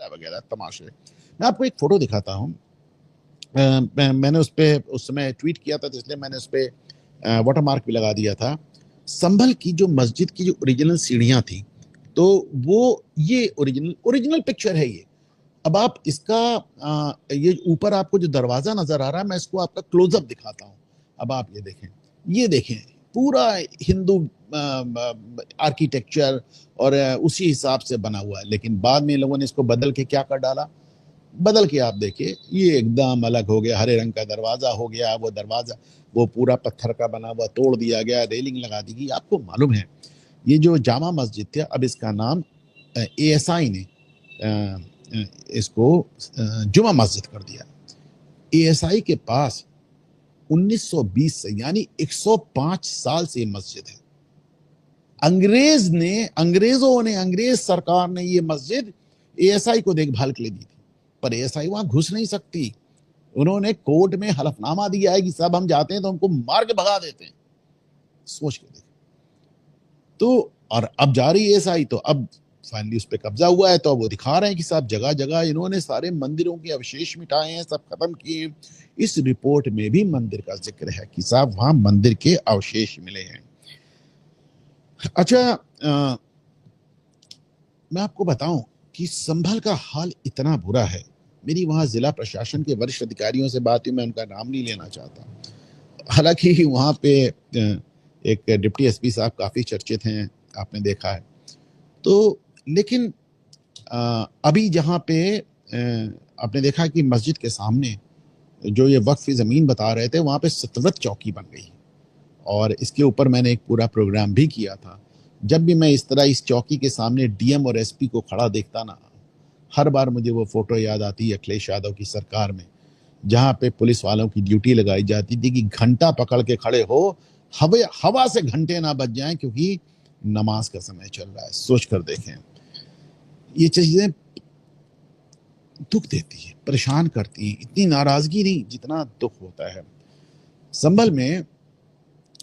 वगैरह वगैरह तमाशे। मैं आपको एक फोटो दिखाता हूँ। मैंने उस पे उस समय ट्वीट किया था, तो इसलिए मैंने उस पे वाटरमार्क भी लगा दिया था। संभल की जो मस्जिद की जो ओरिजिनल सीढ़ियां थी, तो वो ये ओरिजिनल पिक्चर है ये। अब आप इसका ये ऊपर आपको जो दरवाजा नजर आ रहा है, मैं इसको आपका क्लोजअप दिखाता हूँ। अब आप ये देखें पूरा हिंदू आर्किटेक्चर और उसी हिसाब से बना हुआ है। लेकिन बाद में लोगों ने इसको बदल के क्या कर डाला, बदल के आप देखिए ये एकदम अलग हो गया। हरे रंग का दरवाजा हो गया, वो दरवाजा वो पूरा पत्थर का बना हुआ तोड़ दिया गया, रेलिंग लगा दी गई। आपको मालूम है ये जो जामा मस्जिद थी, अब इसका नाम ASI ने इसको जुमा मस्जिद कर दिया। ASI के पास 1920 से यानी 105 साल से मस्जिद है। अंग्रेज सरकार ने ये मस्जिद ASI को देखभाल के लिए दी थी, पर ASI वहां घुस नहीं सकती। उन्होंने कोर्ट में हलफनामा दिया है कि सब हम जाते हैं तो हमको मार के भगा देते हैं। सोच के देख। तो और अब जा रही ASI, तो अब फाइनली उस पर कब्जा हुआ है, तो अब वो दिखा रहे हैं कि साहब जगह जगह इन्होंने सारे मंदिरों के अवशेष मिटाए हैं, सब खत्म किए। इस रिपोर्ट में भी मंदिर का जिक्र है कि साहब वहां मंदिर के अवशेष मिले हैं। अच्छा, मैं आपको बताऊं कि संभल का हाल इतना बुरा है। मेरी वहां जिला प्रशासन के वरिष्ठ अधिकारियों से बात हुई, मैं उनका नाम नहीं लेना चाहता। हालांकि वहां पे एक डिप्टी SP साहब काफी चर्चित हैं, आपने देखा है। तो लेकिन अभी जहाँ पे आपने देखा कि मस्जिद के सामने जो ये वक्फ ज़मीन बता रहे थे, वहाँ पे सतवत चौकी बन गई। और इसके ऊपर मैंने एक पूरा प्रोग्राम भी किया था। जब भी मैं इस तरह इस चौकी के सामने DM और SP को खड़ा देखता ना, हर बार मुझे वो फोटो याद आती है अखिलेश यादव की सरकार में, जहाँ पे पुलिस वालों की ड्यूटी लगाई जाती थी कि घंटा पकड़ के खड़े हो, हवा से घंटे ना बज जाएं क्योंकि नमाज का समय चल रहा है। सोच कर देखें, ये चीजें दुख देती है, परेशान करती है। इतनी नाराजगी नहीं जितना दुख होता है। संभल में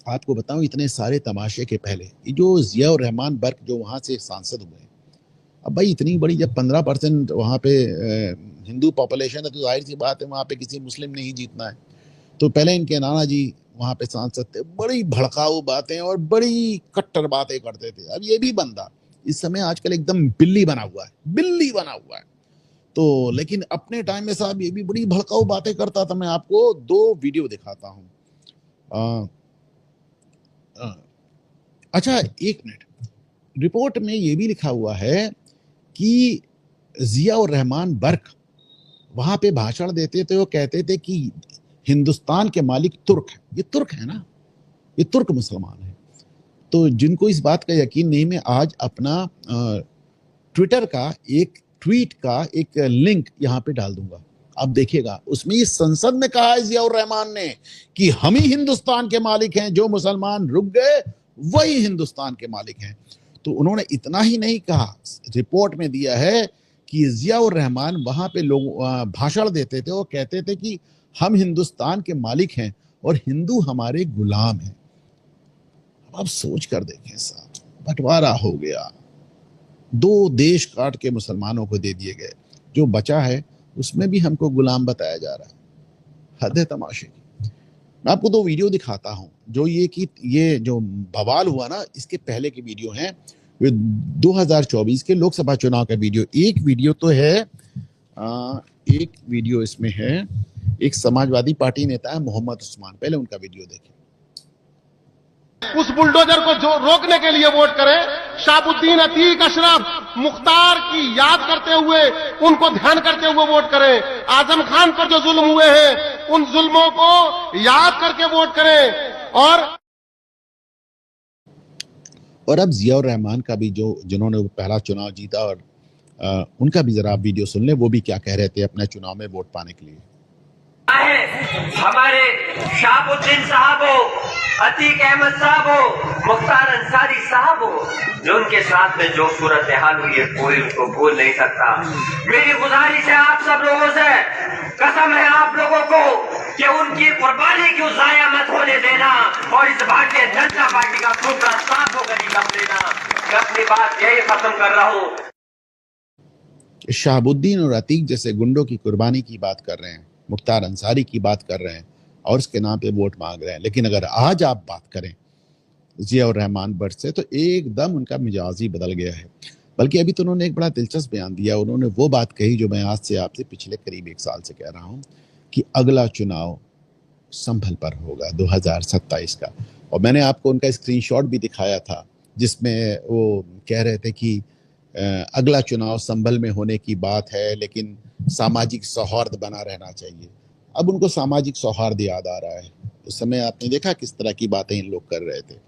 आपको बताऊं, इतने सारे तमाशे के पहले ये जो जियाउर रहमान बर्क जो वहां से सांसद हुए, अब भाई इतनी बड़ी जब 15% वहां पे हिंदू पॉपुलेशन है, तो जाहिर सी बात है वहां पे किसी मुस्लिम ने ही जीतना है। तो पहले इनके नाना जी वहां पे सांसद थे, बड़ी भड़काऊ बातें और बड़ी कट्टर बातें करते थे। अब ये भी बंदा इस समय आजकल एकदम बिल्ली बना हुआ है। तो लेकिन अपने टाइम में साहब ये भी बड़ी भड़काऊ बातें करता था। मैं आपको 2 वीडियो दिखाता हूं। अच्छा, 1 मिनट। रिपोर्ट में ये भी लिखा हुआ है कि जियाउर रहमान बर्क वहां पे भाषण देते थे, वो कहते थे कि हिंदुस्तान के मालिक तुर्क है। ये तुर्क है ना, ये तुर्क मुसलमान है। तो जिनको इस बात का यकीन नहीं, मैं आज अपना ट्विटर का एक ट्वीट का एक लिंक यहाँ पे डाल दूंगा, आप देखिएगा। उसमें ये संसद में कहा है जियाउर रहमान ने कि हम ही हिंदुस्तान के मालिक हैं, जो मुसलमान रुक गए वही हिंदुस्तान के मालिक हैं। तो उन्होंने इतना ही नहीं कहा, रिपोर्ट में दिया है कि जियाउर रहमान वहां पे लोग भाषण देते थे, वो कहते थे कि हम हिंदुस्तान के मालिक हैं और हिंदू हमारे गुलाम हैं। अब सोच कर देखें साहब, बंटवारा हो गया, 2 देश काट के मुसलमानों को दे दिए गए, जो बचा है उसमें भी हमको गुलाम बताया जा रहा है। हद है तमाशे की। मैं आपको 2 वीडियो दिखाता हूं, जो ये जो बवाल हुआ ना, इसके पहले के वीडियो हैं। 2024 के लोकसभा चुनाव का वीडियो। एक वीडियो तो है, एक वीडियो इसमें है, एक समाजवादी पार्टी नेता है मोहम्मद उस्मान, पहले उनका वीडियो देखें। उस बुलडोजर को जो रोकने के लिए वोट करें। शाहबुद्दीन अतीक अशरफ मुख्तार की याद करते हुए, उनको ध्यान करते हुए वोट करें। आजम खान पर जो जुल्म हुए हैं, उन जुल्मों को याद करके वोट करें। और अब जियाउर रहमान का भी, जो जिन्होंने वो पहला चुनाव जीता, और उनका भी जरा आप वीडियो सुन लें, वो भी क्या कह रहे थे अपने चुनाव में वोट पाने के लिए। हमारे शाहबुद्दीन साहब हो, अतीक अहमद साहब हो, मुख्तार अंसारी साहब हो, जो उनके साथ में जो सूरत हाल हुई है, कोई उनको भूल नहीं सकता। मेरी गुजारिश है आप सब लोगों से, कसम है आप लोगों को कि उनकी कुर्बानी क्यों जाया मत होने देना, और इस भारतीय जनता पार्टी का टुकड़ा साफ होकर निकल लेना। मैं अपनी बात यही खत्म कर रहा हूँ। शहाबुद्दीन और अतीक जैसे गुंडों की कुर्बानी की बात कर रहे हैं, मुख्तार अंसारी की बात कर रहे हैं और उसके नाम पे वोट मांग रहे हैं। लेकिन अगर आज आप बात करें जियाउर रहमान भट्ट से तो एकदम उनका मिजाज ही बदल गया है। बल्कि अभी तो उन्होंने एक बड़ा दिलचस्प बयान दिया। उन्होंने वो बात कही जो मैं आज से आपसे पिछले करीब 1 साल से कह रहा हूं कि अगला चुनाव संभल पर होगा 2027 का। और मैंने आपको उनका स्क्रीनशॉट भी दिखाया था जिसमें वो कह रहे थे कि अगला चुनाव संभल में होने की बात है लेकिन सामाजिक सौहार्द बना रहना चाहिए। अब उनको सामाजिक सौहार्द याद आ रहा है। उस समय आपने देखा किस तरह की बातें इन लोग कर रहे थे।